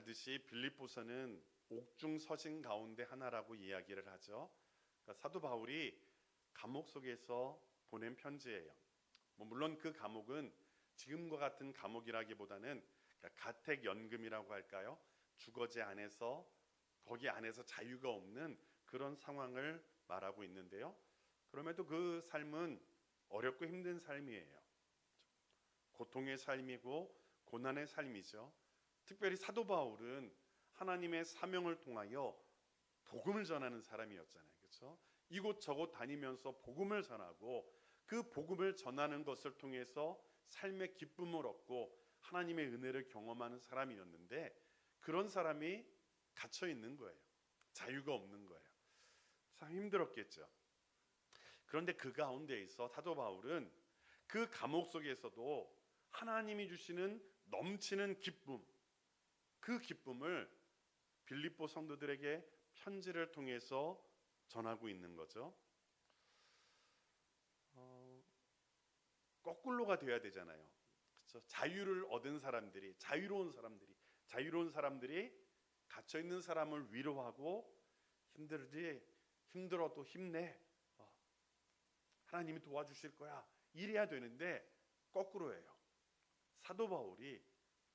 알듯이 빌립보서는 옥중서신 가운데 하나라고 이야기를 하죠. 그러니까 사도 바울이 감옥 속에서 보낸 편지예요. 물론 그 감옥은 지금과 같은 감옥이라기보다는 가택연금이라고 할까요? 주거지 안에서 거기 안에서 자유가 없는 그런 상황을 말하고 있는데요. 그럼에도 그 삶은 어렵고 힘든 삶이에요. 고통의 삶이고 고난의 삶이죠. 특별히 사도 바울은 하나님의 사명을 통하여 복음을 전하는 사람이었잖아요. 그렇죠? 이곳저곳 다니면서 복음을 전하고 그 복음을 전하는 것을 통해서 삶의 기쁨을 얻고 하나님의 은혜를 경험하는 사람이었는데 그런 사람이 갇혀 있는 거예요. 자유가 없는 거예요. 참 힘들었겠죠. 그런데 그 가운데 있어 사도 바울은 그 감옥 속에서도 하나님이 주시는 넘치는 기쁨, 그 기쁨을 빌립보 성도들에게 편지를 통해서 전하고 있는 거죠. 거꾸로가 돼야 되잖아요. 그렇죠? 자유를 얻은 사람들이, 자유로운 사람들이 갇혀 있는 사람을 위로하고 힘들어도 힘내. 하나님이 도와주실 거야. 이래야 되는데 거꾸로예요. 사도 바울이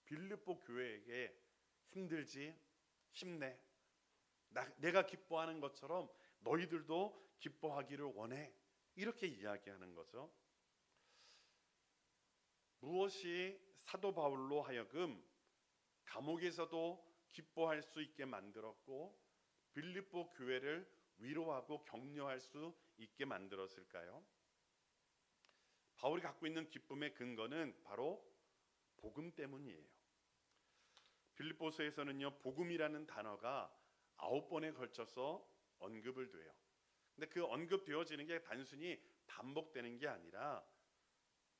빌립보 교회에게 힘들지, 힘내. 내가 기뻐하는 것처럼 너희들도 기뻐하기를 원해. 이렇게 이야기하는 거죠. 무엇이 사도 바울로 하여금 감옥에서도 기뻐할 수 있게 만들었고 빌립보 교회를 위로하고 격려할 수 있게 만들었을까요? 바울이 갖고 있는 기쁨의 근거는 바로 복음 때문이에요. 빌립보서에서는요, 복음이라는 단어가 9번에 걸쳐서 언급을 돼요. 근데 그 언급되어지는 게 단순히 반복되는 게 아니라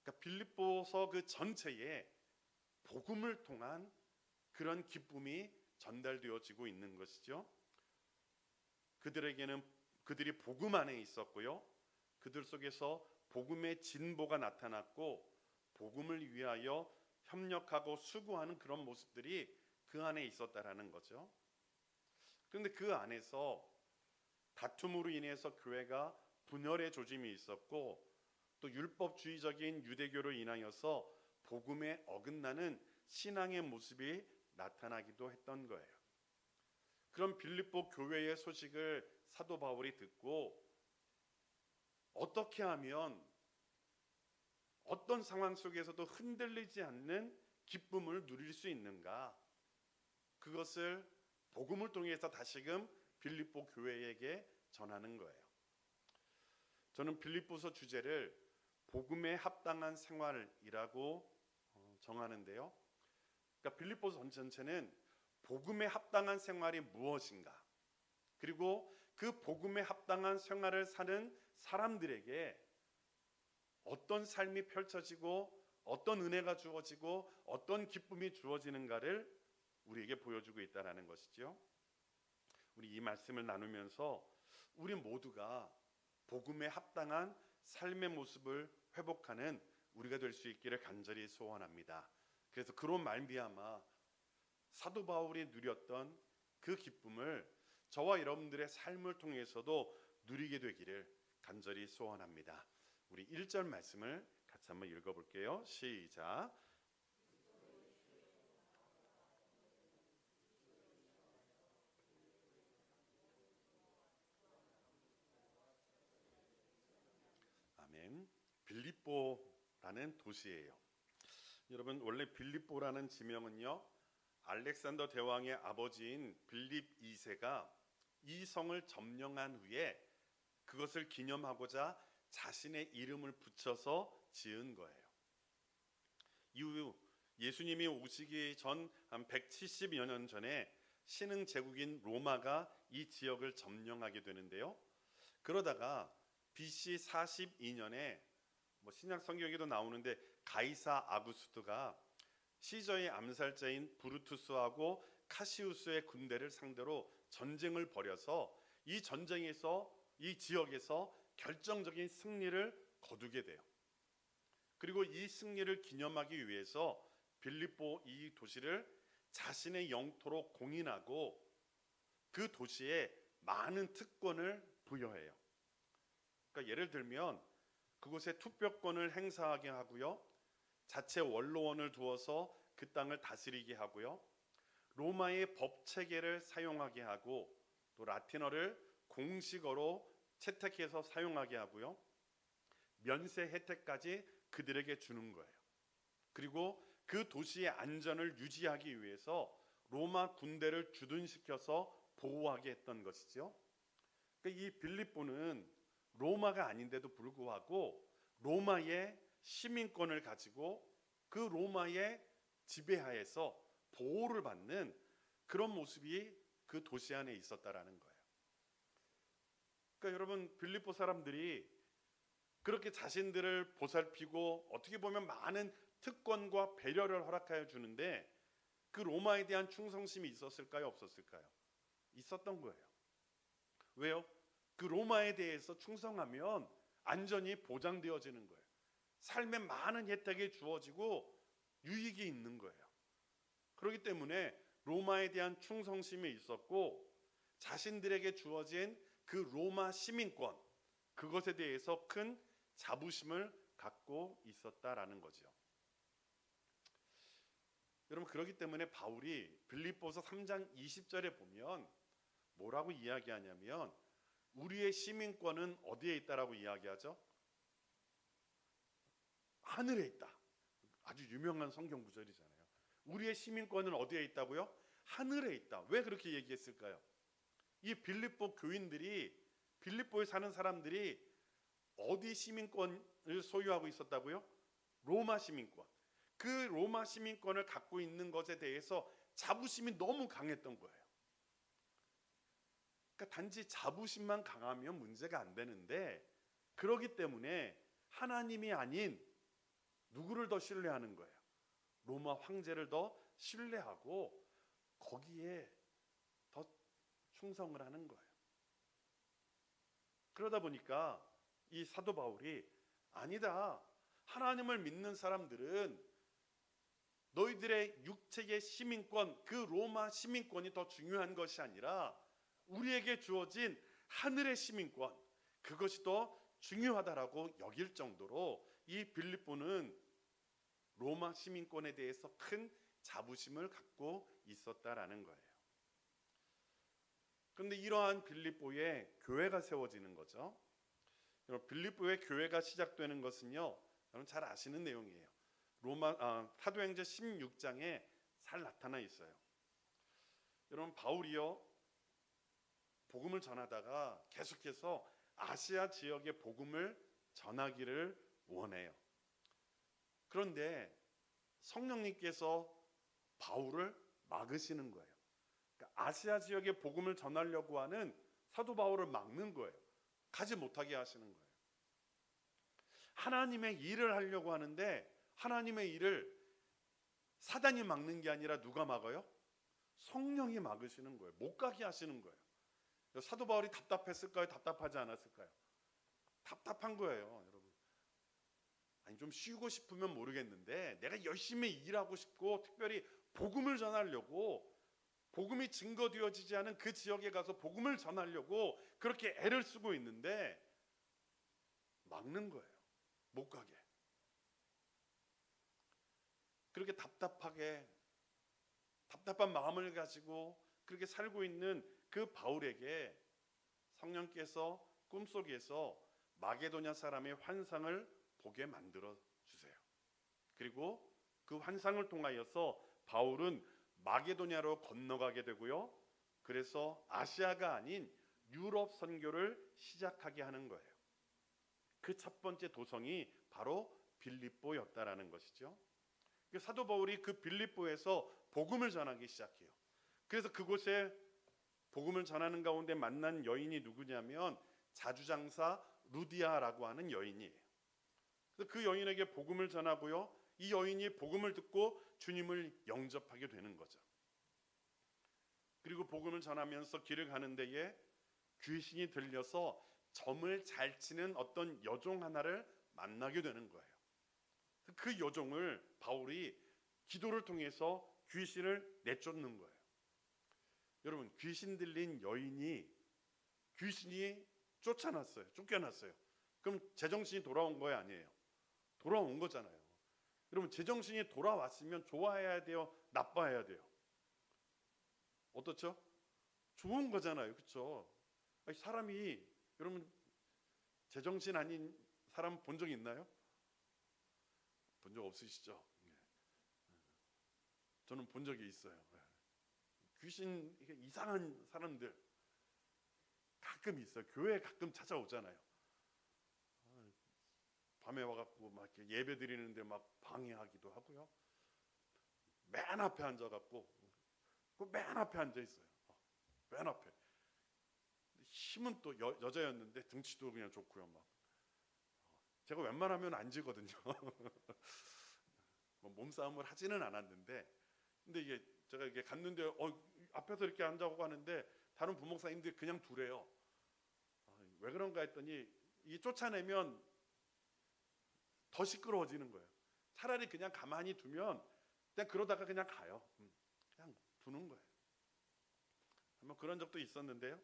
그러니까 빌립보서 그 전체에 복음을 통한 그런 기쁨이 전달되어지고 있는 것이죠. 그들이 복음 안에 있었고요. 그들 속에서 복음의 진보가 나타났고 복음을 위하여 협력하고 수고하는 그런 모습들이 그 안에 있었다라는 거죠. 그런데 그 안에서 다툼으로 인해서 교회가 분열의 조짐이 있었고 또 율법주의적인 유대교로 인하여서 복음에 어긋나는 신앙의 모습이 나타나기도 했던 거예요. 그럼 빌립보 교회의 소식을 사도 바울이 듣고 어떻게 하면 어떤 상황 속에서도 흔들리지 않는 기쁨을 누릴 수 있는가? 그것을 복음을 통해서 다시금 빌립보 교회에게 전하는 거예요. 저는 빌립보서 주제를 복음에 합당한 생활이라고 정하는데요. 그러니까 빌립보서 전체는 복음에 합당한 생활이 무엇인가? 그리고 그 복음에 합당한 생활을 사는 사람들에게 어떤 삶이 펼쳐지고 어떤 은혜가 주어지고 어떤 기쁨이 주어지는가를 우리에게 보여주고 있다는 것이죠. 우리 이 말씀을 나누면서 우리 모두가 복음에 합당한 삶의 모습을 회복하는 우리가 될 수 있기를 간절히 소원합니다. 그래서 그런 말미암아 사도 바울이 누렸던 그 기쁨을 저와 여러분들의 삶을 통해서도 누리게 되기를 간절히 소원합니다. 우리 1절 말씀을 같이 한번 읽어볼게요. 시작. 아멘. 빌립보라는 도시예요. 여러분, 원래 빌립보라는 지명은요, 알렉산더 대왕의 아버지인 빌립 2세가 이 성을 점령한 후에 그것을 기념하고자 자신의 이름을 붙여서 지은 거예요. 이후 예수님이 오시기 전 한 170여 년 전에 신흥 제국인 로마가 이 지역을 점령하게 되는데요. 그러다가 BC 42년에 신약 성경에도 나오는데 가이사 아구스투가 시저의 암살자인 브루투스하고 카시우스의 군대를 상대로 전쟁을 벌여서 이 전쟁에서 이 지역에서 결정적인 승리를 거두게 돼요. 그리고 이 승리를 기념하기 위해서 빌립보 이 도시를 자신의 영토로 공인하고 그 도시에 많은 특권을 부여해요. 그러니까 예를 들면 그곳에 투표권을 행사하게 하고요, 자체 원로원을 두어서 그 땅을 다스리게 하고요, 로마의 법 체계를 사용하게 하고 또 라틴어를 공식어로 채택해서 사용하게 하고요, 면세 혜택까지 그들에게 주는 거예요. 그리고 그 도시의 안전을 유지하기 위해서 로마 군대를 주둔시켜서 보호하게 했던 것이죠. 그러니까 이 빌립보는 로마가 아닌데도 불구하고 로마의 시민권을 가지고 그 로마의 지배하에서 보호를 받는 그런 모습이 그 도시 안에 있었다라는 거예요. 그러니까 여러분, 빌립보 사람들이 그렇게 자신들을 보살피고 어떻게 보면 많은 특권과 배려를 허락하여 주는데 그 로마에 대한 충성심이 있었을까요? 없었을까요? 있었던 거예요. 왜요? 그 로마에 대해서 충성하면 안전이 보장되어지는 거예요. 삶에 많은 혜택이 주어지고 유익이 있는 거예요. 그렇기 때문에 로마에 대한 충성심이 있었고 자신들에게 주어진 그 로마 시민권, 그것에 대해서 큰 자부심을 갖고 있었다라는 거죠. 여러분, 그렇기 때문에 바울이 빌립보서 3장 20절에 보면 뭐라고 이야기하냐면 우리의 시민권은 어디에 있다라고 이야기하죠? 하늘에 있다. 아주 유명한 성경 구절이잖아요. 우리의 시민권은 어디에 있다고요? 하늘에 있다. 왜 그렇게 얘기했을까요? 이 빌립보 교인들이, 빌립보에 사는 사람들이 어디 시민권을 소유하고 있었다고요? 로마 시민권. 그 로마 시민권을 갖고 있는 것에 대해서 자부심이 너무 강했던 거예요. 그러니까 단지 자부심만 강하면 문제가 안 되는데, 그러기 때문에 하나님이 아닌 누구를 더 신뢰하는 거예요? 로마 황제를 더 신뢰하고 거기에 더 충성을 하는 거예요. 그러다 보니까 이 사도 바울이 아니다, 하나님을 믿는 사람들은 너희들의 육체의 시민권, 그 로마 시민권이 더 중요한 것이 아니라 우리에게 주어진 하늘의 시민권, 그것이 더 중요하다라고 여길 정도로 이 빌립보는 로마 시민권에 대해서 큰 자부심을 갖고 있었다라는 거예요. 그런데 이러한 빌립보에 교회가 세워지는 거죠. 빌립보의 교회가 시작되는 것은요, 여러분 잘 아시는 내용이에요. 사도행전 16장에 잘 나타나 있어요. 여러분, 바울이요 복음을 전하다가 계속해서 아시아 지역의 복음을 전하기를 원해요. 그런데 성령님께서 바울을 막으시는 거예요. 그러니까 아시아 지역의 복음을 전하려고 하는 사도 바울을 막는 거예요. 가지 못하게 하시는 거예요. 하나님의 일을 하려고 하는데 하나님의 일을 사단이 막는 게 아니라 누가 막아요? 성령이 막으시는 거예요. 못 가게 하시는 거예요. 사도 바울이 답답했을까요? 답답하지 않았을까요? 답답한 거예요, 여러분. 아니, 좀 쉬고 싶으면 모르겠는데 내가 열심히 일하고 싶고 특별히 복음을 전하려고, 복음이 증거되어지지 않은 그 지역에 가서 복음을 전하려고 그렇게 애를 쓰고 있는데 막는 거예요. 못 가게. 그렇게 답답한 마음을 가지고 그렇게 살고 있는 그 바울에게 성령께서 꿈속에서 마게도냐 사람의 환상을 보게 만들어 주세요. 그리고 그 환상을 통하여서 바울은 마게도냐로 건너가게 되고요, 그래서 아시아가 아닌 유럽 선교를 시작하게 하는 거예요. 그 첫 번째 도성이 바로 빌립보였다라는 것이죠. 사도 바울이 그 빌립보에서 복음을 전하기 시작해요. 그래서 그곳에 복음을 전하는 가운데 만난 여인이 누구냐면 자주장사 루디아라고 하는 여인이에요. 그 여인에게 복음을 전하고요, 이 여인이 복음을 듣고 주님을 영접하게 되는 거죠. 그리고 복음을 전하면서 길을 가는 데에 귀신이 들려서 점을 잘 치는 어떤 여종 하나를 만나게 되는 거예요. 그 여종을 바울이 기도를 통해서 귀신을 내쫓는 거예요. 여러분, 귀신 들린 여인이 귀신이 쫓겨났어요. 그럼 제정신이 돌아온 거예요, 아니에요? 돌아온 거잖아요. 여러분, 제정신이 돌아왔으면 좋아해야 돼요, 나빠해야 돼요? 어떻죠? 좋은 거잖아요, 그렇죠? 사람이, 여러분, 제정신 아닌 사람 본 적 있나요? 본 적 없으시죠? 저는 본 적이 있어요. 귀신 이상한 사람들 가끔 있어요. 교회에 가끔 찾아오잖아요. 밤에 와갖고 막 이렇게 예배 드리는데 막 방해하기도 하고요. 맨 앞에 앉아갖고 맨 앞에 앉아 있어요. 맨 앞에. 힘은 또 여자였는데 등치도 그냥 좋고요. 막 제가 웬만하면 앉거든요. 뭐 몸싸움을 하지는 않았는데, 근데 이게 제가 이게 갔는데 앞에서 이렇게 앉아고 하는데 다른 부목사님들이 그냥 두래요. 왜 그런가 했더니 이 쫓아내면 더 시끄러워지는 거예요. 차라리 그냥 가만히 두면 그냥 그러다가 그냥 가요. 그냥 두는 거예요. 한번 그런 적도 있었는데요.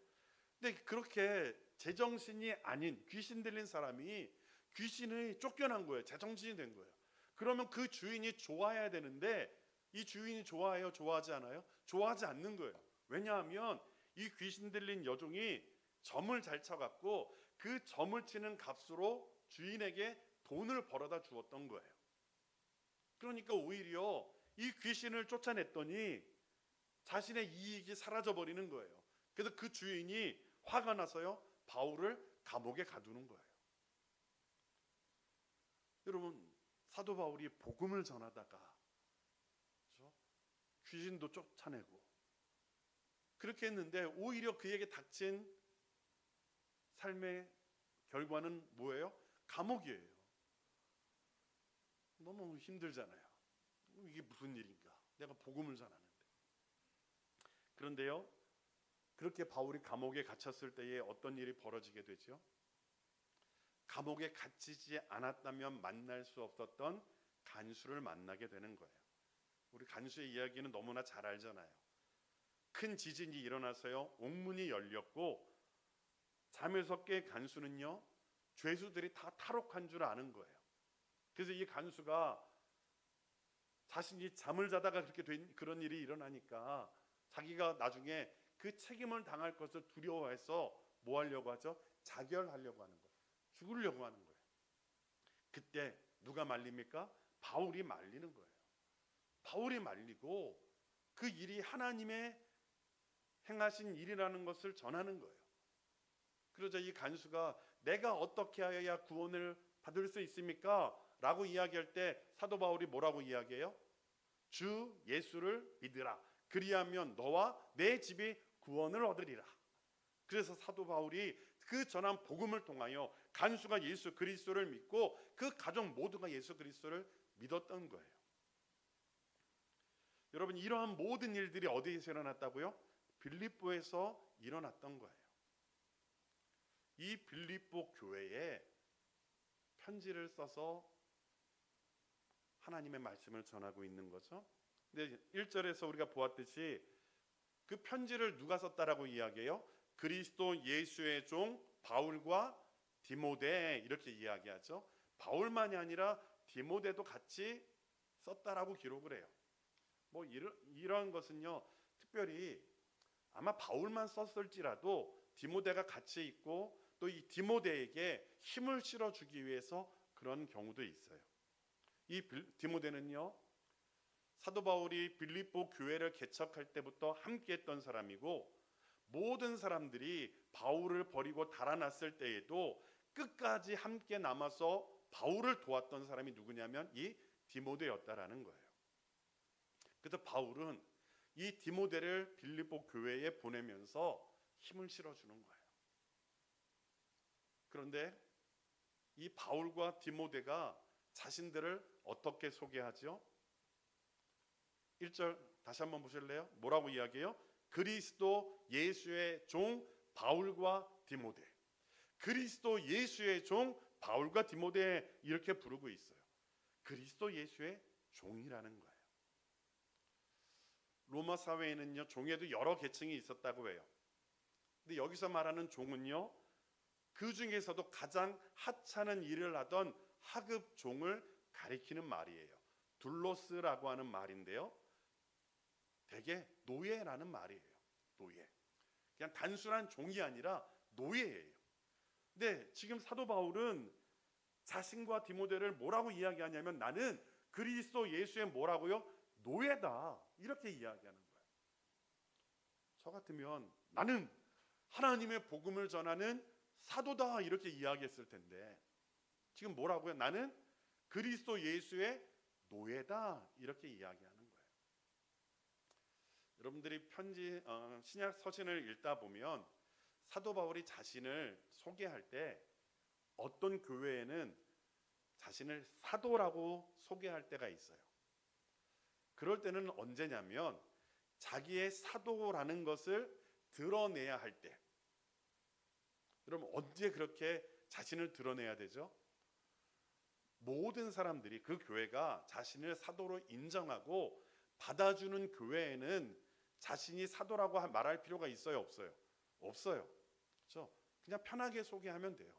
근데 그렇게 제정신이 아닌 귀신 들린 사람이 귀신이 쫓겨난 거예요. 제정신이 된 거예요. 그러면 그 주인이 좋아해야 되는데 이 주인이 좋아해요? 좋아하지 않아요? 좋아하지 않는 거예요. 왜냐하면 이 귀신 들린 여종이 점을 잘 쳐갖고 그 점을 치는 값으로 주인에게 돈을 벌어다 주었던 거예요. 그러니까 오히려 이 귀신을 쫓아냈더니 자신의 이익이 사라져 버리는 거예요. 그래서 그 주인이 화가 나서요, 바울을 감옥에 가두는 거예요. 여러분, 사도 바울이 복음을 전하다가 그렇죠? 귀신도 쫓아내고 그렇게 했는데 오히려 그에게 닥친 삶의 결과는 뭐예요? 감옥이에요. 너무 힘들잖아요. 이게 무슨 일인가? 내가 복음을 전하는데. 그런데요, 그렇게 바울이 감옥에 갇혔을 때에 어떤 일이 벌어지게 되죠? 감옥에 갇히지 않았다면 만날 수 없었던 간수를 만나게 되는 거예요. 우리 간수의 이야기는 너무나 잘 알잖아요. 큰 지진이 일어나서요, 옥문이 열렸고 잠에서 깬 간수는요, 죄수들이 다 탈옥한 줄 아는 거예요. 그래서 이 간수가 자신이 잠을 자다가 그렇게 된 그런 일이 일어나니까 자기가 나중에 그 책임을 당할 것을 두려워해서 뭐 하려고 하죠? 자결하려고 하는 거예요. 죽으려고 하는 거예요. 그때 누가 말립니까? 바울이 말리는 거예요. 바울이 말리고 그 일이 하나님의 행하신 일이라는 것을 전하는 거예요. 그러자 이 간수가 내가 어떻게 하여야 구원을 받을 수 있습니까? 라고 이야기할 때 사도 바울이 뭐라고 이야기해요? 주 예수를 믿으라. 그리하면 너와 내 집이 구원을 얻으리라. 그래서 사도 바울이 그 전한 복음을 통하여 간수가 예수 그리스도를 믿고 그 가족 모두가 예수 그리스도를 믿었던 거예요. 여러분, 이러한 모든 일들이 어디에서 일어났다고요? 빌립보에서 일어났던 거예요. 이 빌립보 교회에 편지를 써서 하나님의 말씀을 전하고 있는 거죠. 근데 1절에서 우리가 보았듯이 그 편지를 누가 썼다라고 이야기해요? 그리스도 예수의 종 바울과 디모데, 이렇게 이야기하죠. 바울만이 아니라 디모데도 같이 썼다라고 기록을 해요. 뭐 이런 것은요, 특별히 아마 바울만 썼을지라도 디모데가 같이 있고 또 이 디모데에게 힘을 실어주기 위해서 그런 경우도 있어요. 이 디모데는요, 사도 바울이 빌립보 교회를 개척할 때부터 함께했던 사람이고 모든 사람들이 바울을 버리고 달아났을 때에도 끝까지 함께 남아서 바울을 도왔던 사람이 누구냐면 이 디모데였다라는 거예요. 그래서 바울은 이 디모데를 빌립보 교회에 보내면서 힘을 실어주는 거예요. 그런데 이 바울과 디모데가 자신들을 어떻게 소개하죠? 1절 다시 한번 보실래요? 뭐라고 이야기해요? 그리스도 예수의 종 바울과 디모데. 그리스도 예수의 종 바울과 디모데, 이렇게 부르고 있어요. 그리스도 예수의 종이라는 거예요. 로마 사회에는요, 종에도 여러 계층이 있었다고 해요. 근데 여기서 말하는 종은요, 그 중에서도 가장 하찮은 일을 하던 하급 종을 가리키는 말이에요. 둘로스라고 하는 말인데요, 대개 노예라는 말이에요. 노예. 그냥 단순한 종이 아니라 노예예요. 근데 지금 사도 바울은 자신과 디모데를 뭐라고 이야기하냐면, 나는 그리스도 예수의 뭐라고요? 노예다, 이렇게 이야기하는 거예요. 저 같으면 나는 하나님의 복음을 전하는 사도다, 이렇게 이야기했을 텐데 지금 뭐라고요? 나는 그리스도 예수의 노예다, 이렇게 이야기하는 거예요. 여러분들이 신약 서신을 읽다 보면 사도 바울이 자신을 소개할 때 어떤 교회에는 자신을 사도라고 소개할 때가 있어요. 그럴 때는 언제냐면 자기의 사도라는 것을 드러내야 할 때. 여러분, 언제 그렇게 자신을 드러내야 되죠? 모든 사람들이 그 교회가 자신을 사도로 인정하고 받아주는 교회에는 자신이 사도라고 말할 필요가 있어요, 없어요? 없어요. 그렇죠? 그냥 편하게 소개하면 돼요.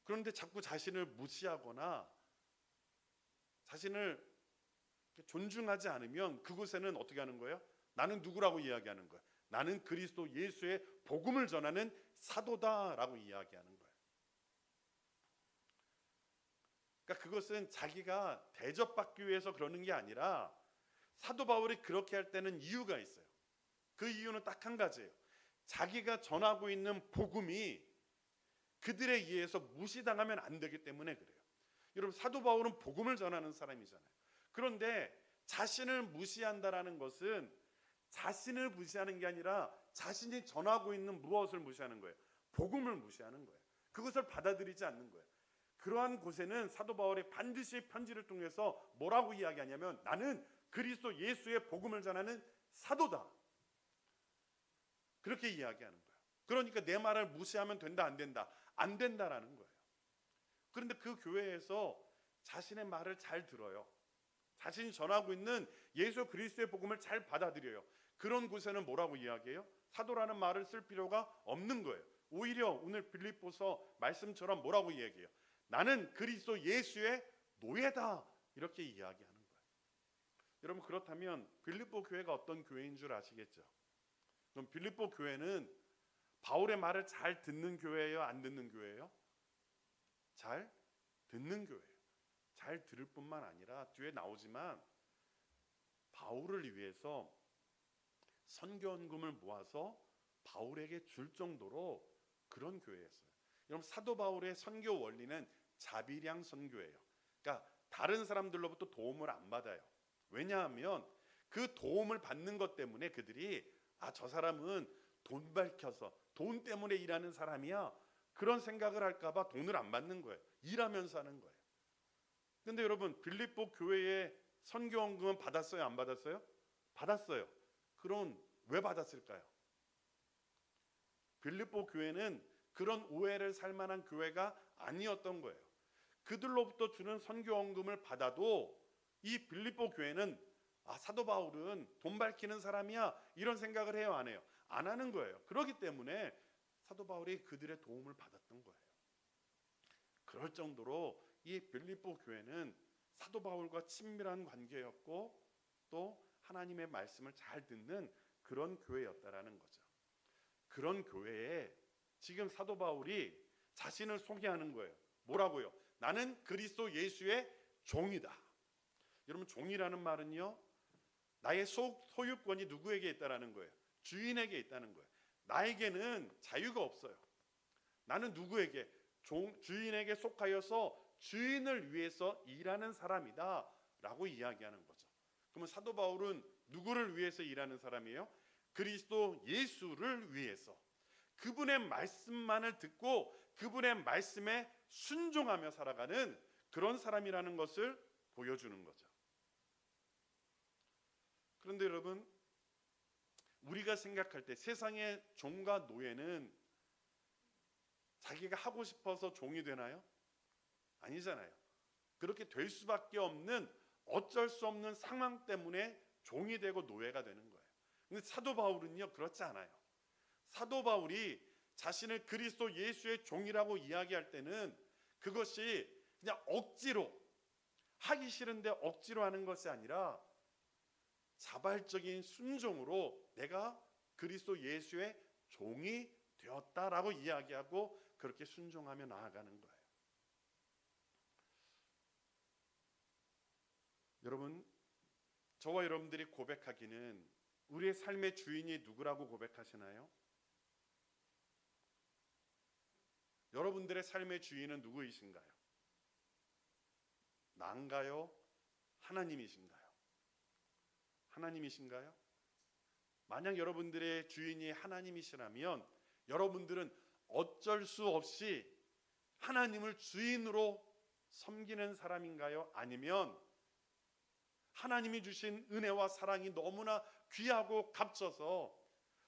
그런데 자꾸 자신을 무시하거나 자신을 존중하지 않으면 그곳에는 어떻게 하는 거예요? 나는 누구라고 이야기하는 거예요? 나는 그리스도 예수의 복음을 전하는 사도다라고 이야기하는 거예요. 그러니까 그것은 자기가 대접받기 위해서 그러는 게 아니라 사도 바울이 그렇게 할 때는 이유가 있어요. 그 이유는 딱 한 가지예요. 자기가 전하고 있는 복음이 그들에 의해서 무시당하면 안 되기 때문에 그래요. 여러분, 사도 바울은 복음을 전하는 사람이잖아요. 그런데 자신을 무시한다라는 것은 자신을 무시하는 게 아니라 자신이 전하고 있는 무엇을 무시하는 거예요? 복음을 무시하는 거예요. 그것을 받아들이지 않는 거예요. 그러한 곳에는 사도 바울이 반드시 편지를 통해서 뭐라고 이야기하냐면, 나는 그리스도 예수의 복음을 전하는 사도다, 그렇게 이야기하는 거예요. 그러니까 내 말을 무시하면 된다, 안 된다? 안 된다라는 거예요. 그런데 그 교회에서 자신의 말을 잘 들어요. 자신이 전하고 있는 예수 그리스도의 복음을 잘 받아들여요. 그런 곳에는 뭐라고 이야기해요? 사도라는 말을 쓸 필요가 없는 거예요. 오히려 오늘 빌립보서 말씀처럼 뭐라고 이야기해요? 나는 그리스도 예수의 노예다, 이렇게 이야기하는 거예요. 여러분, 그렇다면 빌립보 교회가 어떤 교회인 줄 아시겠죠? 그럼 빌립보 교회는 바울의 말을 잘 듣는 교회예요, 안 듣는 교회예요? 잘 듣는 교회예요. 잘 들을 뿐만 아니라 뒤에 나오지만 바울을 위해서 선교헌금을 모아서 바울에게 줄 정도로 그런 교회였어요. 여러분, 사도 바울의 선교 원리는 자비량 선교예요. 그러니까 다른 사람들로부터 도움을 안 받아요. 왜냐하면 그 도움을 받는 것 때문에 그들이 저 사람은 돈 밝혀서 돈 때문에 일하는 사람이야, 그런 생각을 할까 봐 돈을 안 받는 거예요. 일하면서 하는 거예요. 근데 여러분, 빌립보 교회에 선교헌금은 받았어요, 안 받았어요? 받았어요. 그럼 왜 받았을까요? 빌립보 교회는 그런 오해를 살 만한 교회가 아니었던 거예요. 그들로부터 주는 선교헌금을 받아도 이 빌립보 교회는 사도 바울은 돈 밝히는 사람이야, 이런 생각을 해요, 안 해요? 안 하는 거예요. 그렇기 때문에 사도 바울이 그들의 도움을 받았던 거예요. 그럴 정도로 이 빌립보 교회는 사도 바울과 친밀한 관계였고 또 하나님의 말씀을 잘 듣는 그런 교회였다라는 거죠. 그런 교회에 지금 사도 바울이 자신을 소개하는 거예요. 뭐라고요? 나는 그리스도 예수의 종이다. 여러분, 종이라는 말은요, 나의 소유권이 누구에게 있다라는 거예요? 주인에게 있다는 거예요. 나에게는 자유가 없어요. 나는 누구에게? 주인에게 속하여서 주인을 위해서 일하는 사람이다 라고 이야기하는 거죠. 그러면 사도 바울은 누구를 위해서 일하는 사람이에요? 그리스도 예수를 위해서, 그분의 말씀만을 듣고 그분의 말씀에 순종하며 살아가는 그런 사람이라는 것을 보여주는 거죠. 그런데 여러분, 우리가 생각할 때 세상의 종과 노예는 자기가 하고 싶어서 종이 되나요? 아니잖아요. 그렇게 될 수밖에 없는, 어쩔 수 없는 상황 때문에 종이 되고 노예가 되는 거예요. 근데 사도 바울은요 그렇지 않아요. 사도 바울이 자신을 그리스도 예수의 종이라고 이야기할 때는 그것이 그냥 억지로 하기 싫은데 억지로 하는 것이 아니라 자발적인 순종으로 내가 그리스도 예수의 종이 되었다라고 이야기하고 그렇게 순종하며 나아가는 거예요. 여러분, 저와 여러분들이 고백하기는 우리의 삶의 주인이 누구라고 고백하시나요? 여러분들의 삶의 주인은 누구이신가요? 나인가요? 하나님이신가요? 하나님이신가요? 만약 여러분들의 주인이 하나님이시라면 여러분들은 어쩔 수 없이 하나님을 주인으로 섬기는 사람인가요? 아니면 하나님이 주신 은혜와 사랑이 너무나 귀하고 값져서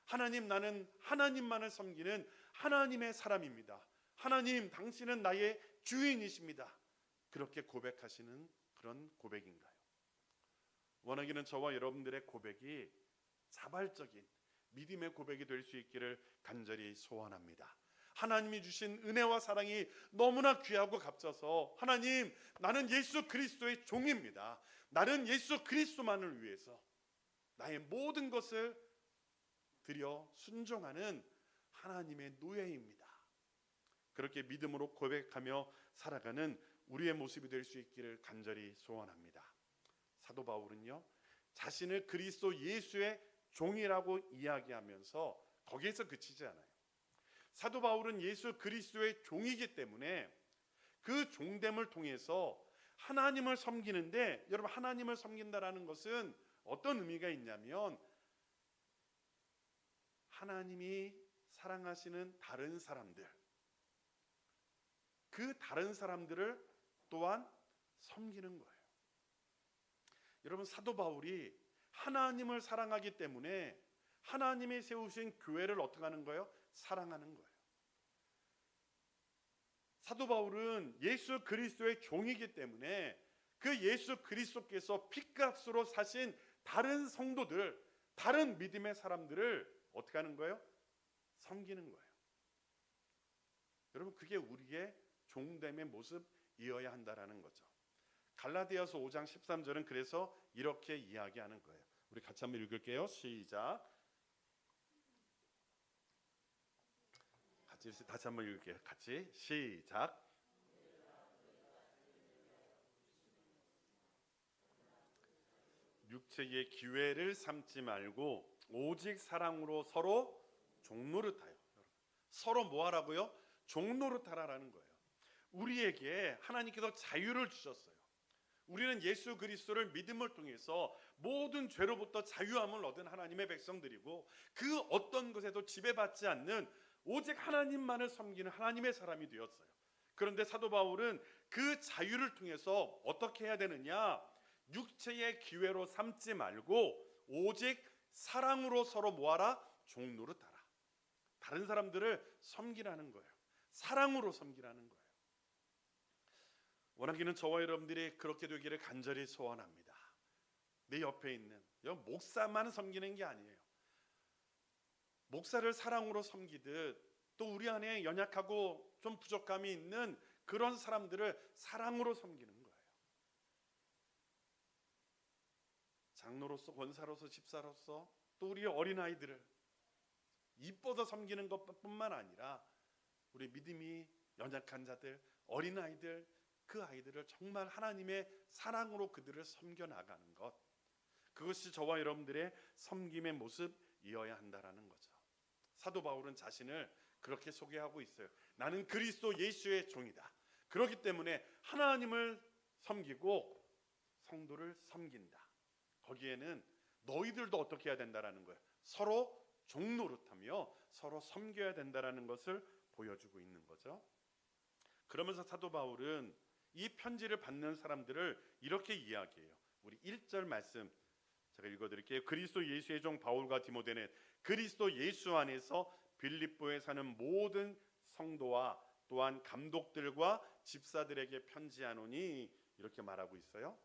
하나님, 나는 하나님만을 섬기는 하나님의 사람입니다. 하나님, 당신은 나의 주인이십니다. 그렇게 고백하시는 그런 고백인가요? 원하기는 저와 여러분들의 고백이 자발적인 믿음의 고백이 될 수 있기를 간절히 소원합니다. 하나님이 주신 은혜와 사랑이 너무나 귀하고 값져서 하나님, 나는 예수 그리스도의 종입니다. 나는 예수 그리스도만을 위해서 나의 모든 것을 드려 순종하는 하나님의 노예입니다. 그렇게 믿음으로 고백하며 살아가는 우리의 모습이 될 수 있기를 간절히 소원합니다. 사도 바울은요 자신을 그리스도 예수의 종이라고 이야기하면서 거기에서 그치지 않아요. 사도 바울은 예수 그리스도의 종이기 때문에 그 종됨을 통해서 하나님을 섬기는데, 여러분, 하나님을 섬긴다라는 것은 어떤 의미가 있냐면 하나님이 사랑하시는 다른 사람들, 그 다른 사람들을 또한 섬기는 거예요. 여러분, 사도 바울이 하나님을 사랑하기 때문에 하나님이 세우신 교회를 어떻게 하는 거예요? 사랑하는 거예요. 사도 바울은 예수 그리스도의 종이기 때문에 그 예수 그리스도께서 핏값으로 사신 다른 성도들, 다른 믿음의 사람들을 어떻게 하는 거예요? 섬기는 거예요. 여러분, 그게 우리의 종됨의 모습이어야 한다라는 거죠. 갈라디아서 5장 13절은 그래서 이렇게 이야기하는 거예요. 우리 같이 한번 읽을게요. 시작. 다시 한번 읽을게요. 같이 시작. 육체의 기회를 삼지 말고 오직 사랑으로 서로 종노릇하여. 서로 뭐 하라고요? 종노릇하라라는 거예요. 우리에게 하나님께서 자유를 주셨어요. 우리는 예수 그리스도를 믿음을 통해서 모든 죄로부터 자유함을 얻은 하나님의 백성들이고 그 어떤 것에도 지배받지 않는 오직 하나님만을 섬기는 하나님의 사람이 되었어요. 그런데 사도 바울은 그 자유를 통해서 어떻게 해야 되느냐? 육체의 기회로 삼지 말고 오직 사랑으로 서로 뭐하라? 종노릇하라. 다른 사람들을 섬기라는 거예요. 사랑으로 섬기라는 거예요. 원하기는 저와 여러분들이 그렇게 되기를 간절히 소원합니다. 내 옆에 있는 목사만 섬기는 게 아니에요. 목사를 사랑으로 섬기듯 또 우리 안에 연약하고 좀 부족함이 있는 그런 사람들을 사랑으로 섬기는 거예요. 장로로서, 권사로서, 집사로서 또 우리 어린아이들을 이뻐서 섬기는 것뿐만 아니라 우리 믿음이 연약한 자들, 어린아이들, 그 아이들을 정말 하나님의 사랑으로 그들을 섬겨나가는 것, 그것이 저와 여러분들의 섬김의 모습이어야 한다라는 거죠. 사도 바울은 자신을 그렇게 소개하고 있어요. 나는 그리스도 예수의 종이다. 그렇기 때문에 하나님을 섬기고 성도를 섬긴다. 거기에는 너희들도 어떻게 해야 된다라는 거예요. 서로 종노릇하며 서로 섬겨야 된다라는 것을 보여주고 있는 거죠. 그러면서 사도 바울은 이 편지를 받는 사람들을 이렇게 이야기해요. 우리 1절 말씀 제가 읽어드릴게요. 그리스도 예수의 종 바울과 디모데는 그리스도 예수 안에서 빌립보에 사는 모든 성도와 또한 감독들과 집사들에게 편지하노니, 이렇게 말하고 있어요.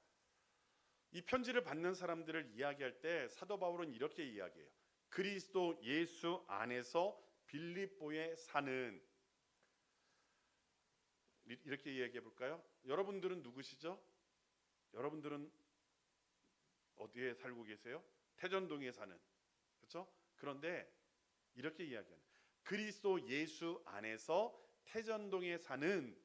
이 편지를 받는 사람들을 이야기할 때 사도 바울은 이렇게 이야기해요. 그리스도 예수 안에서 빌립보에 사는, 이렇게 이야기해 볼까요? 여러분들은 누구시죠? 여러분들은 어디에 살고 계세요? 태전동에 사는, 그렇죠? 그런데 이렇게 이야기하는, 그리스도 예수 안에서 태전동에 사는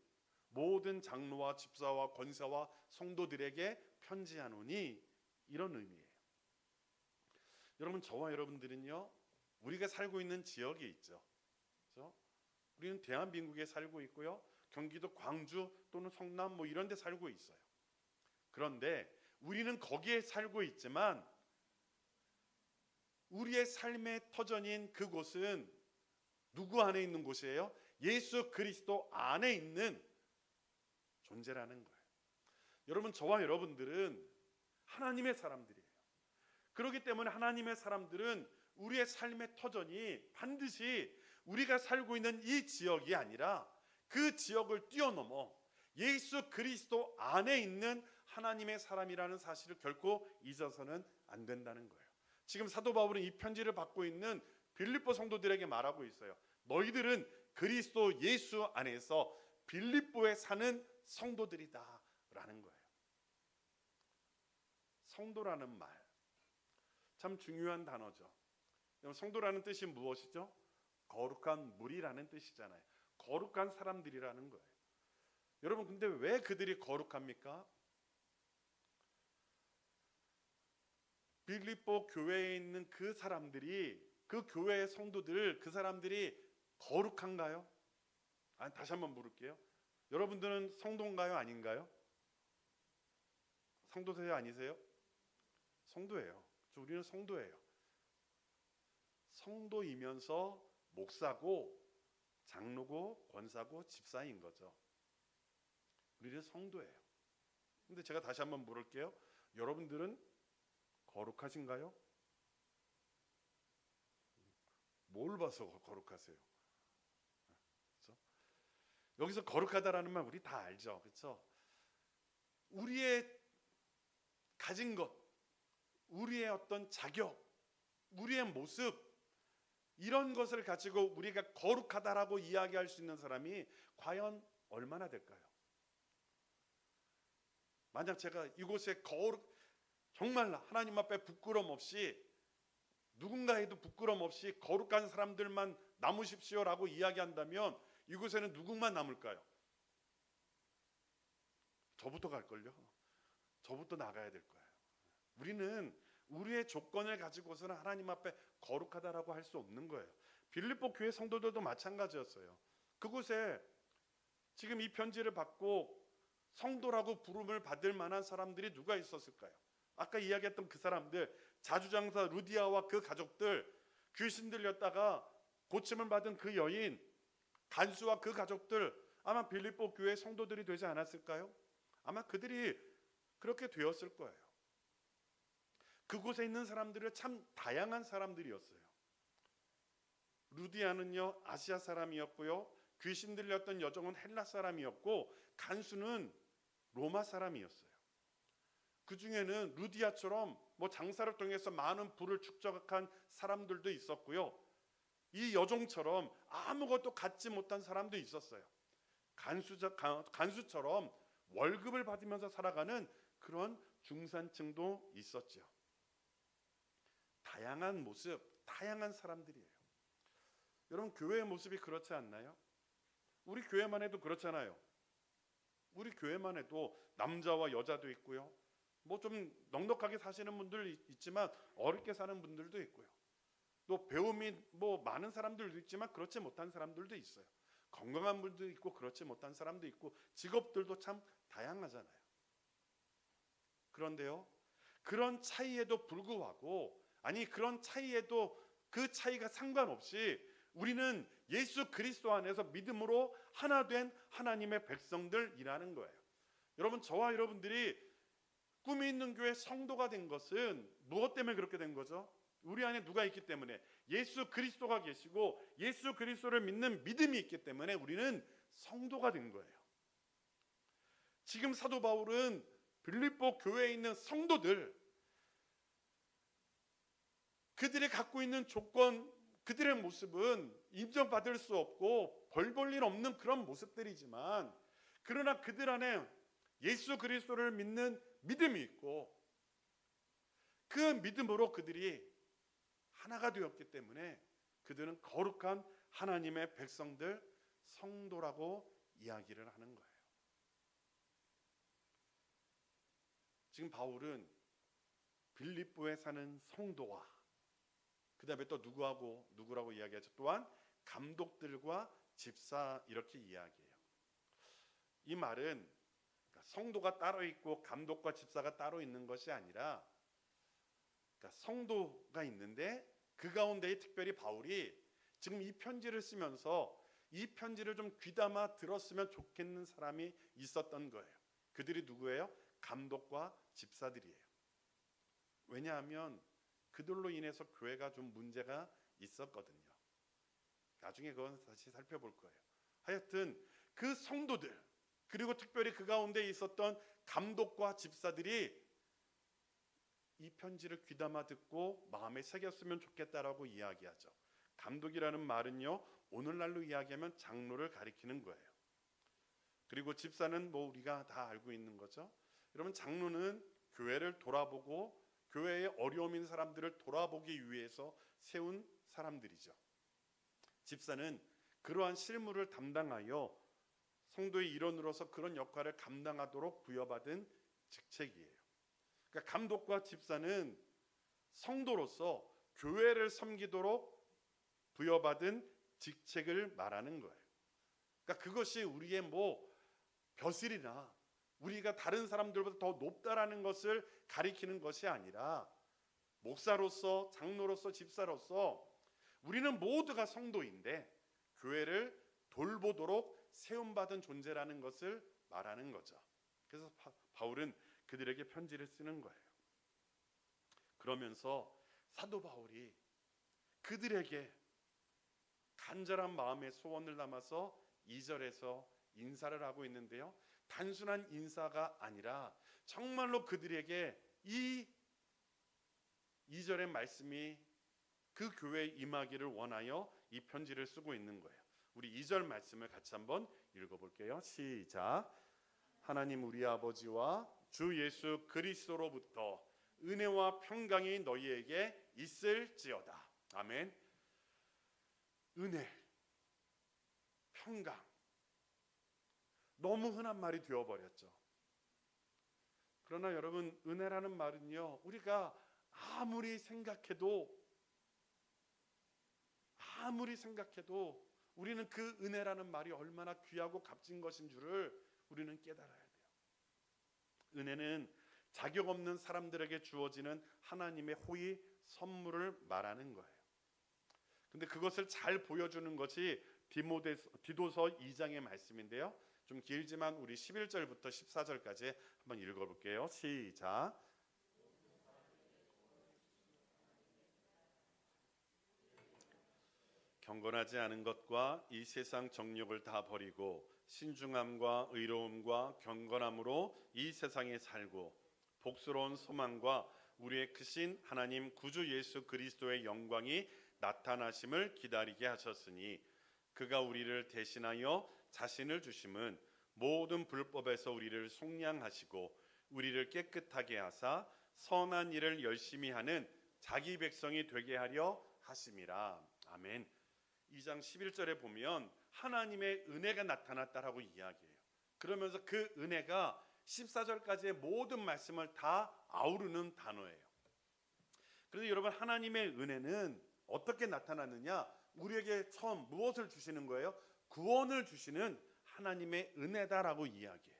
모든 장로와 집사와 권사와 성도들에게 편지하노니, 이런 의미예요. 여러분, 저와 여러분들은요, 우리가 살고 있는 지역이 있죠. 그렇죠? 우리는 대한민국에 살고 있고요, 경기도 광주 또는 성남 뭐 이런 데 살고 있어요. 그런데 우리는 거기에 살고 있지만 우리의 삶의 터전인 그곳은 누구 안에 있는 곳이에요? 예수 그리스도 안에 있는 존재라는 거예요. 여러분, 저와 여러분들은 하나님의 사람들이에요. 그렇기 때문에 하나님의 사람들은 우리의 삶의 터전이 반드시 우리가 살고 있는 이 지역이 아니라 그 지역을 뛰어넘어 예수 그리스도 안에 있는 하나님의 사람이라는 사실을 결코 잊어서는 안 된다는 거예요. 지금 사도 바울은 이 편지를 받고 있는 빌립보 성도들에게 말하고 있어요. 너희들은 그리스도 예수 안에서 빌립보에 사는 성도들이다 라는 거예요. 성도라는 말 참 중요한 단어죠. 성도라는 뜻이 무엇이죠? 거룩한 무리라는 뜻이잖아요. 거룩한 사람들이라는 거예요. 여러분, 근데 왜 그들이 거룩합니까? 빌립보 교회에 있는 그 사람들이, 그 교회의 성도들, 그 사람들이 거룩한가요? 다시 한번 물을게요. 여러분들은 성도인가요? 아닌가요? 성도세요? 아니세요? 성도예요. 우리는 성도예요. 성도이면서 목사고 장로고 권사고 집사인 거죠. 우리는 성도예요. 근데 제가 다시 한번 물을게요. 여러분들은 거룩하신가요? 뭘 봐서 거룩하세요? 그렇죠? 여기서 거룩하다라는 말 우리 다 알죠. 그렇죠? 우리의 가진 것, 우리의 어떤 자격, 우리의 모습, 이런 것을 가지고 우리가 거룩하다라고 이야기할 수 있는 사람이 과연 얼마나 될까요? 만약 제가 이곳에 정말 하나님 앞에 부끄럼 없이, 누군가에도 부끄럼 없이 거룩한 사람들만 남으십시오라고 이야기한다면 이곳에는 누구만 남을까요? 저부터 갈걸요. 저부터 나가야 될 거예요. 우리는 우리의 조건을 가지고서는 하나님 앞에 거룩하다라고 할 수 없는 거예요. 빌립보 교회 성도들도 마찬가지였어요. 그곳에 지금 이 편지를 받고 성도라고 부름을 받을 만한 사람들이 누가 있었을까요? 아까 이야기했던 그 사람들, 자주장사 루디아와 그 가족들, 귀신 들렸다가 고침을 받은 그 여인, 간수와 그 가족들, 아마 빌립보 교회 성도들이 되지 않았을까요? 아마 그들이 그렇게 되었을 거예요. 그곳에 있는 사람들은 참 다양한 사람들이었어요. 루디아는요, 아시아 사람이었고요, 귀신 들렸던 여종은 헬라 사람이었고, 간수는 로마 사람이었어요. 그 중에는 루디아처럼 장사를 통해서 많은 부를 축적한 사람들도 있었고요, 이 여종처럼 아무것도 갖지 못한 사람도 있었어요. 간수처럼 월급을 받으면서 살아가는 그런 중산층도 있었죠. 다양한 모습, 다양한 사람들이에요. 여러분, 교회의 모습이 그렇지 않나요? 우리 교회만 해도 그렇잖아요. 우리 교회만 해도 남자와 여자도 있고요, 좀 넉넉하게 사시는 분들 있지만 어렵게 사는 분들도 있고요, 또 배움이 많은 사람들도 있지만 그렇지 못한 사람들도 있어요. 건강한 분도 있고 그렇지 못한 사람도 있고, 직업들도 참 다양하잖아요. 그런데요, 그런 차이에도 불구하고, 그런 차이에도 그 차이가 상관없이 우리는 예수 그리스도 안에서 믿음으로 하나 된 하나님의 백성들이라는 거예요. 여러분, 저와 여러분들이 꿈이 있는 교회 성도가 된 것은 무엇 때문에 그렇게 된 거죠? 우리 안에 누가 있기 때문에, 예수 그리스도가 계시고 예수 그리스도를 믿는 믿음이 있기 때문에 우리는 성도가 된 거예요. 지금 사도 바울은 빌립보 교회에 있는 성도들, 그들이 갖고 있는 조건, 그들의 모습은 인정받을 수 없고 벌 볼 일 없는 그런 모습들이지만, 그러나 그들 안에 예수 그리스도를 믿는 믿음이 있고, 그 믿음으로 그들이 하나가 되었기 때문에 그들은 거룩한 하나님의 백성들, 성도라고 이야기를 하는 거예요. 지금 바울은 빌립보에 사는 성도와 그 다음에 또 누구라고 이야기하죠? 또한 감독들과 집사, 이렇게 이야기해요. 이 말은 성도가 따로 있고 감독과 집사가 따로 있는 것이 아니라, 성도가 있는데 그 가운데에 특별히 바울이 지금 이 편지를 쓰면서 이 편지를 좀 귀담아 들었으면 좋겠는 사람이 있었던 거예요. 그들이 누구예요? 감독과 집사들이에요. 왜냐하면 그들로 인해서 교회가 좀 문제가 있었거든요. 나중에 그건 다시 살펴볼 거예요. 하여튼 그 성도들, 그리고 특별히 그 가운데 있었던 감독과 집사들이 이 편지를 귀담아 듣고 마음에 새겼으면 좋겠다라고 이야기하죠. 감독이라는 말은요, 오늘날로 이야기하면 장로를 가리키는 거예요. 그리고 집사는 뭐 우리가 다 알고 있는 거죠. 여러분, 장로는 교회를 돌아보고 교회에 어려움 있는 사람들을 돌아보기 위해서 세운 사람들이죠. 집사는 그러한 실무를 담당하여 성도의 일원으로서 그런 역할을 감당하도록 부여받은 직책이에요. 그러니까 감독과 집사는 성도로서 교회를 섬기도록 부여받은 직책을 말하는 거예요. 그러니까 그것이 우리의 벼슬이나 우리가 다른 사람들보다 더 높다라는 것을 가리키는 것이 아니라, 목사로서, 장로로서, 집사로서 우리는 모두가 성도인데 교회를 돌보도록 세움받은 존재라는 것을 말하는 거죠. 그래서 바울은 그들에게 편지를 쓰는 거예요. 그러면서 사도 바울이 그들에게 간절한 마음의 소원을 담아서 2절에서 인사를 하고 있는데요, 단순한 인사가 아니라 정말로 그들에게 이 2절의 말씀이 그 교회에 임하기를 원하여 이 편지를 쓰고 있는 거예요. 우리 2절 말씀을 같이 한번 읽어볼게요. 시작. 하나님 우리 아버지와 주 예수 그리스도로부터 은혜와 평강이 너희에게 있을지어다. 아멘. 은혜, 평강, 너무 흔한 말이 되어버렸죠. 그러나 여러분, 은혜라는 말은요, 우리가 아무리 생각해도 우리는 그 은혜라는 말이 얼마나 귀하고 값진 것인 줄을 우리는 깨달아야 돼요. 은혜는 자격 없는 사람들에게 주어지는 하나님의 호의 선물을 말하는 거예요. 근데 그것을 잘 보여주는 것이 디도서 2장의 말씀인데요, 좀 길지만 우리 11절부터 14절까지 한번 읽어볼게요. 시작. 경건하지 않은 것과 이 세상 정욕을 다 버리고 신중함과 의로움과 경건함으로 이 세상에 살고 복스러운 소망과 우리의 크신 하나님 구주 예수 그리스도의 영광이 나타나심을 기다리게 하셨으니, 그가 우리를 대신하여 자신을 주심은 모든 불법에서 우리를 속량하시고 우리를 깨끗하게 하사 선한 일을 열심히 하는 자기 백성이 되게 하려 하심이라. 아멘. 2장 11절에 보면 하나님의 은혜가 나타났다라고 이야기해요. 그러면서 그 은혜가 14절까지의 모든 말씀을 다 아우르는 단어예요. 그래서 여러분, 하나님의 은혜는 어떻게 나타났느냐? 우리에게 처음 무엇을 주시는 거예요? 구원을 주시는 하나님의 은혜다라고 이야기해요.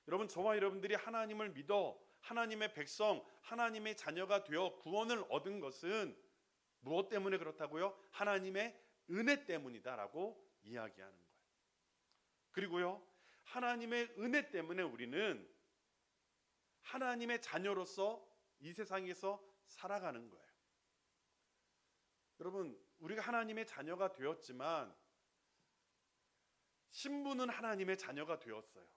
여러분, 저와 여러분들이 하나님을 믿어 하나님의 백성, 하나님의 자녀가 되어 구원을 얻은 것은 무엇 때문에 그렇다고요? 하나님의 은혜 때문이다라고 이야기하는 거예요. 그리고요, 하나님의 은혜 때문에 우리는 하나님의 자녀로서 이 세상에서 살아가는 거예요. 여러분, 우리가 하나님의 자녀가 되었지만 신부는 하나님의 자녀가 되었어요.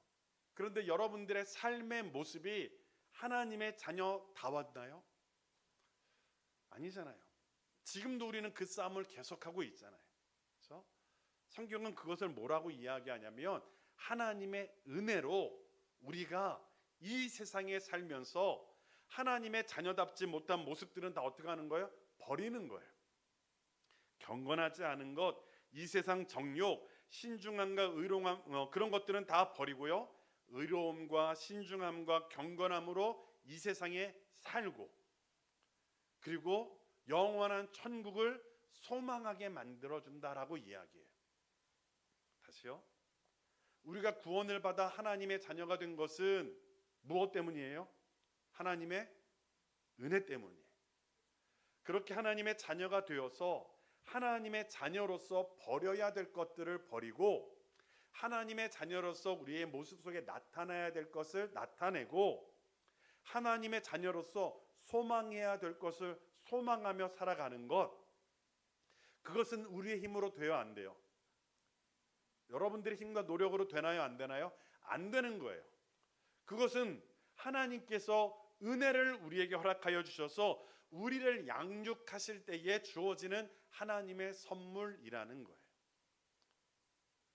그런데 여러분들의 삶의 모습이 하나님의 자녀다웠나요? 아니잖아요. 지금도 우리는 그 싸움을 계속하고 있잖아요. 그렇죠? 성경은 그것을 뭐라고 이야기하냐면 하나님의 은혜로 우리가 이 세상에 살면서 하나님의 자녀답지 못한 모습들은 다 어떻게 하는 거예요? 버리는 거예요. 경건하지 않은 것, 이 세상 정욕, 신중함과 의로움, 그런 것들은 다 버리고요. 의로움과 신중함과 경건함으로 이 세상에 살고, 그리고 영원한 천국을 소망하게 만들어준다라고 이야기해요. 다시요. 우리가 구원을 받아 하나님의 자녀가 된 것은 무엇 때문이에요? 하나님의 은혜 때문이에요. 그렇게 하나님의 자녀가 되어서 하나님의 자녀로서 버려야 될 것들을 버리고 하나님의 자녀로서 우리의 모습 속에 나타나야 될 것을 나타내고 하나님의 자녀로서 소망해야 될 것을 소망하며 살아가는 것, 그것은 우리의 힘으로 돼요, 안 돼요? 여러분들의 힘과 노력으로 되나요, 안 되나요? 안 되는 거예요. 그것은 하나님께서 은혜를 우리에게 허락하여 주셔서 우리를 양육하실 때에 주어지는 하나님의 선물이라는 거예요.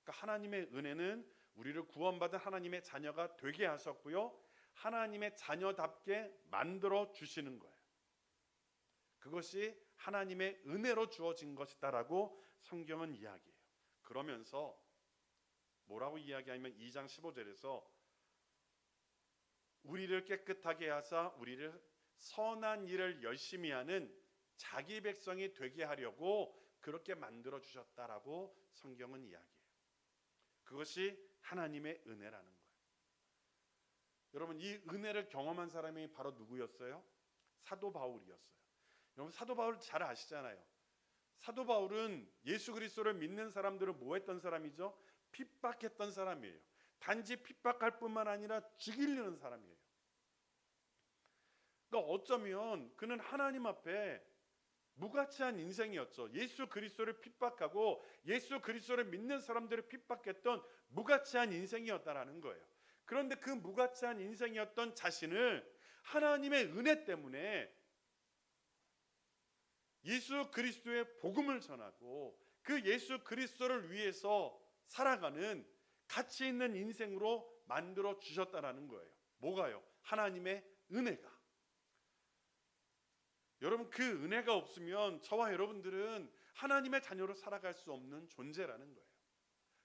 그러니까 하나님의 은혜는 우리를 구원받은 하나님의 자녀가 되게 하셨고요, 하나님의 자녀답게 만들어 주시는 거예요. 그것이 하나님의 은혜로 주어진 것이다라고 성경은 이야기해요. 그러면서 뭐라고 이야기하냐면 2장 15절에서 우리를 깨끗하게 하사 우리를 선한 일을 열심히 하는 자기 백성이 되게 하려고 그렇게 만들어 주셨다라고 성경은 이야기해요. 그것이 하나님의 은혜라는 거예요. 여러분, 이 은혜를 경험한 사람이 바로 누구였어요? 사도 바울이었어요. 여러분, 사도 바울 잘 아시잖아요. 사도 바울은 예수 그리스도를 믿는 사람들을 뭐 했던 사람이죠? 핍박했던 사람이에요. 단지 핍박할 뿐만 아니라 죽이려는 사람이에요. 그러니까 어쩌면 그는 하나님 앞에 무가치한 인생이었죠. 예수 그리스도를 핍박하고 예수 그리스도를 믿는 사람들을 핍박했던 무가치한 인생이었다라는 거예요. 그런데 그 무가치한 인생이었던 자신을 하나님의 은혜 때문에 예수 그리스도의 복음을 전하고 그 예수 그리스도를 위해서 살아가는 가치 있는 인생으로 만들어 주셨다라는 거예요. 뭐가요? 하나님의 은혜가. 여러분, 그 은혜가 없으면 저와 여러분들은 하나님의 자녀로 살아갈 수 없는 존재라는 거예요.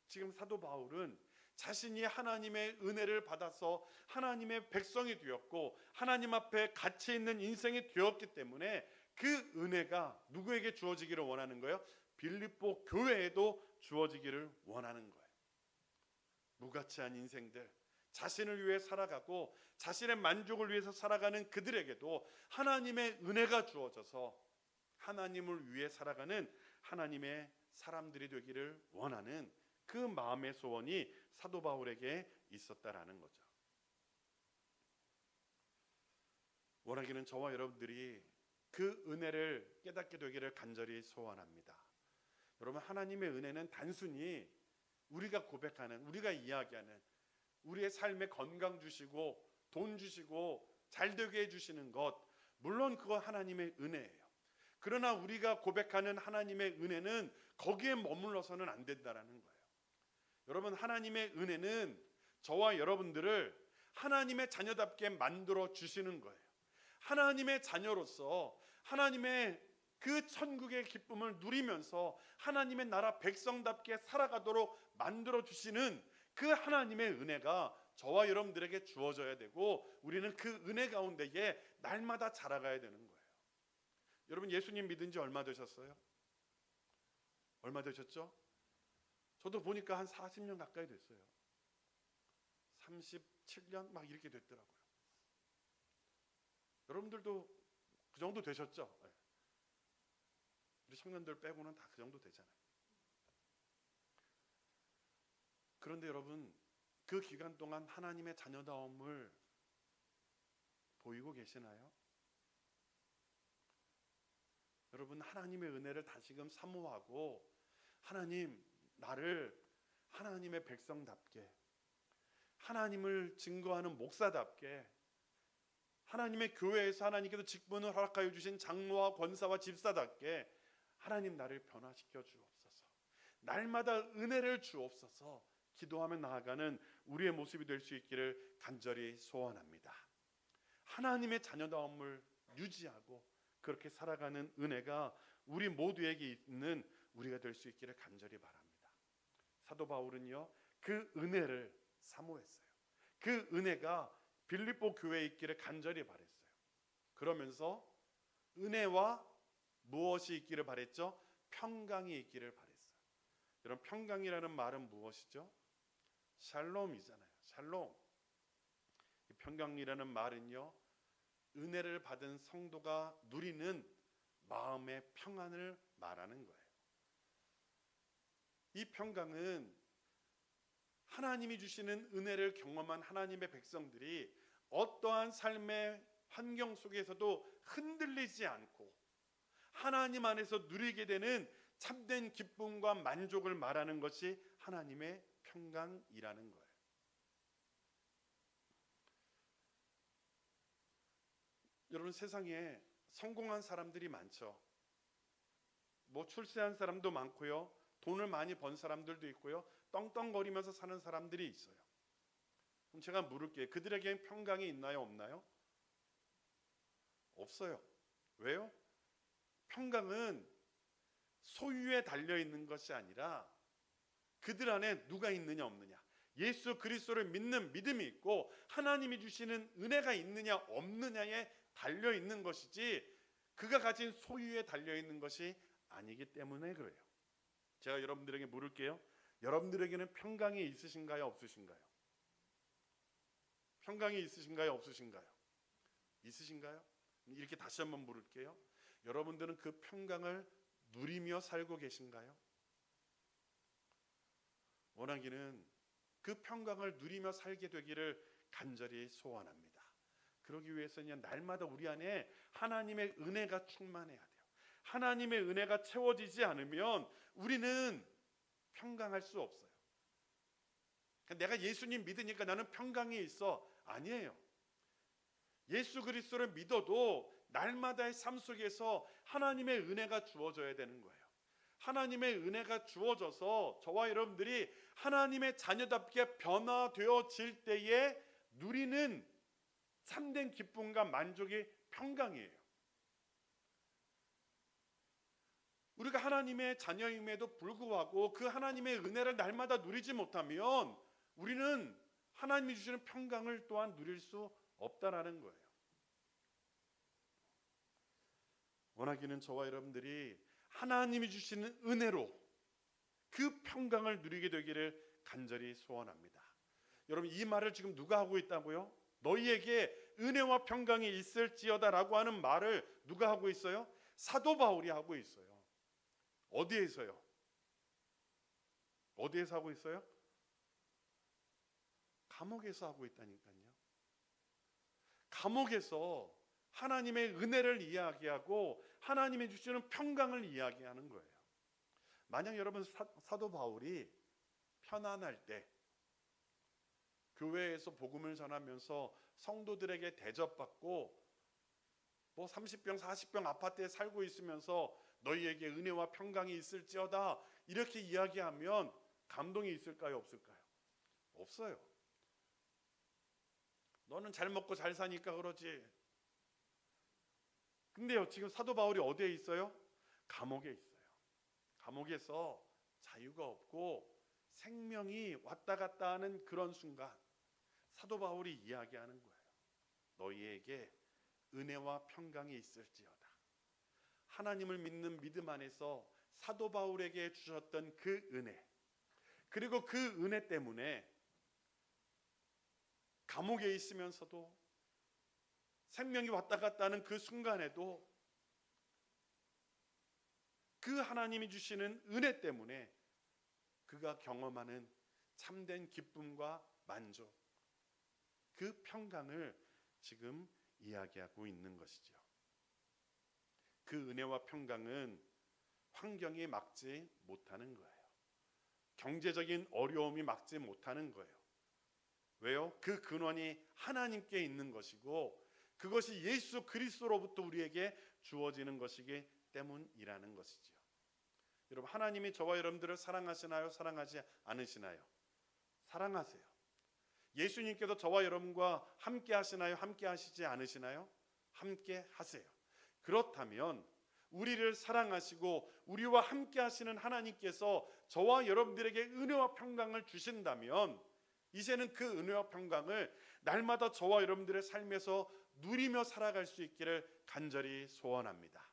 지금 사도 바울은 자신이 하나님의 은혜를 받아서 하나님의 백성이 되었고 하나님 앞에 가치 있는 인생이 되었기 때문에 그 은혜가 누구에게 주어지기를 원하는 거예요? 빌립보 교회에도 주어지기를 원하는 거예요. 무가치한 인생들, 자신을 위해 살아가고 자신의 만족을 위해서 살아가는 그들에게도 하나님의 은혜가 주어져서 하나님을 위해 살아가는 하나님의 사람들이 되기를 원하는 그 마음의 소원이 사도 바울에게 있었다라는 거죠. 원하기는 저와 여러분들이 그 은혜를 깨닫게 되기를 간절히 소원합니다. 여러분, 하나님의 은혜는 단순히 우리가 고백하는, 우리가 이야기하는 우리의 삶에 건강 주시고 돈 주시고 잘되게 해주시는 것, 물론 그거 하나님의 은혜예요. 그러나 우리가 고백하는 하나님의 은혜는 거기에 머물러서는 안 된다라는 거예요. 여러분, 하나님의 은혜는 저와 여러분들을 하나님의 자녀답게 만들어 주시는 거예요. 하나님의 자녀로서 하나님의 그 천국의 기쁨을 누리면서 하나님의 나라 백성답게 살아가도록 만들어 주시는 그 하나님의 은혜가 저와 여러분들에게 주어져야 되고 우리는 그 은혜 가운데에 날마다 자라가야 되는 거예요. 여러분, 예수님 믿은 지 얼마 되셨어요? 얼마 되셨죠? 저도 보니까 한 40년 가까이 됐어요. 37년 막 이렇게 됐더라고요. 여러분들도 그 정도 되셨죠? 네. 우리 청년들 빼고는 다 그 정도 되잖아요. 그런데 여러분, 그 기간 동안 하나님의 자녀다움을 보이고 계시나요? 여러분, 하나님의 은혜를 다시금 사모하고 하나님, 나를 하나님의 백성답게, 하나님을 증거하는 목사답게, 하나님의 교회에서 하나님께서 직분을 허락하여 주신 장로와 권사와 집사답게 하나님 나를 변화시켜 주옵소서, 날마다 은혜를 주옵소서 기도하며 나아가는 우리의 모습이 될 수 있기를 간절히 소원합니다. 하나님의 자녀다움을 유지하고 그렇게 살아가는 은혜가 우리 모두에게 있는 우리가 될 수 있기를 간절히 바랍니다. 사도 바울은요, 그 은혜를 사모했어요. 그 은혜가 빌립보 교회에 있기를 간절히 바랬어요. 그러면서 은혜와 무엇이 있기를 바랬죠? 평강이 있기를 바랬어요. 여러분, 평강이라는 말은 무엇이죠? 샬롬이잖아요. 샬롬. 이 평강이라는 말은요, 은혜를 받은 성도가 누리는 마음의 평안을 말하는 거예요. 이 평강은 하나님이 주시는 은혜를 경험한 하나님의 백성들이 어떠한 삶의 환경 속에서도 흔들리지 않고 하나님 안에서 누리게 되는 참된 기쁨과 만족을 말하는 것이 하나님의 평강이라는 거예요. 여러분, 세상에 성공한 사람들이 많죠. 뭐 출세한 사람도 많고요, 돈을 많이 번 사람들도 있고요, 떵떵거리면서 사는 사람들이 있어요. 그럼 제가 물을게요. 그들에게 평강이 있나요, 없나요? 없어요. 왜요? 평강은 소유에 달려 있는 것이 아니라 그들 안에 누가 있느냐 없느냐, 예수 그리스도를 믿는 믿음이 있고 하나님이 주시는 은혜가 있느냐 없느냐에 달려 있는 것이지 그가 가진 소유에 달려 있는 것이 아니기 때문에 그래요. 제가 여러분들에게 물을게요. 여러분들에게는 평강이 있으신가요, 없으신가요? 평강이 있으신가요, 없으신가요? 있으신가요? 이렇게 다시 한번 물을게요. 여러분들은 그 평강을 누리며 살고 계신가요? 원하기는 그 평강을 누리며 살게 되기를 간절히 소원합니다. 그러기 위해서는 날마다 우리 안에 하나님의 은혜가 충만해야 돼요. 하나님의 은혜가 채워지지 않으면 우리는 평강할 수 없어요. 내가 예수님 믿으니까 나는 평강이 있어. 아니에요. 예수 그리스도를 믿어도 날마다의 삶 속에서 하나님의 은혜가 주어져야 되는 거예요. 하나님의 은혜가 주어져서 저와 여러분들이 하나님의 자녀답게 변화되어질 때에 누리는 참된 기쁨과 만족이 평강이에요. 우리가 하나님의 자녀임에도 불구하고 그 하나님의 은혜를 날마다 누리지 못하면 우리는 하나님이 주시는 평강을 또한 누릴 수 없다라는 거예요. 원하기는 저와 여러분들이 하나님이 주시는 은혜로 그 평강을 누리게 되기를 간절히 소원합니다. 여러분, 이 말을 지금 누가 하고 있다고요? 너희에게 은혜와 평강이 있을지어다라고 하는 말을 누가 하고 있어요? 사도 바울이 하고 있어요. 어디에서요? 어디에서 하고 있어요? 감옥에서 하고 있다니까요. 감옥에서 하나님의 은혜를 이야기하고 하나님이 주시는 평강을 이야기하는 거예요. 만약 여러분 사도 바울이 편안할 때 교회에서 복음을 전하면서 성도들에게 대접받고 뭐 30평 40평 아파트에 살고 있으면서 너희에게 은혜와 평강이 있을지어다 이렇게 이야기하면 감동이 있을까요, 없을까요? 없어요. 너는 잘 먹고 잘 사니까 그러지. 근데요, 지금 사도 바울이 어디에 있어요? 감옥에 있어요. 감옥에서 자유가 없고 생명이 왔다 갔다 하는 그런 순간 사도 바울이 이야기하는 거예요. 너희에게 은혜와 평강이 있을지어다. 하나님을 믿는 믿음 안에서 사도 바울에게 주셨던 그 은혜, 그리고 그 은혜 때문에 감옥에 있으면서도 생명이 왔다 갔다 하는 그 순간에도 그 하나님이 주시는 은혜 때문에 그가 경험하는 참된 기쁨과 만족, 그 평강을 지금 이야기하고 있는 것이죠. 그 은혜와 평강은 환경이 막지 못하는 거예요. 경제적인 어려움이 막지 못하는 거예요. 왜요? 그 근원이 하나님께 있는 것이고 그것이 예수 그리스도로부터 우리에게 주어지는 것이기 때문이라는 것이지요. 여러분, 하나님이 저와 여러분들을 사랑하시나요? 사랑하지 않으시나요? 사랑하세요. 예수님께서 저와 여러분과 함께 하시나요? 함께 하시지 않으시나요? 함께 하세요. 그렇다면 우리를 사랑하시고 우리와 함께 하시는 하나님께서 저와 여러분들에게 은혜와 평강을 주신다면 이제는 그 은혜와 평강을 날마다 저와 여러분들의 삶에서 누리며 살아갈 수 있기를 간절히 소원합니다.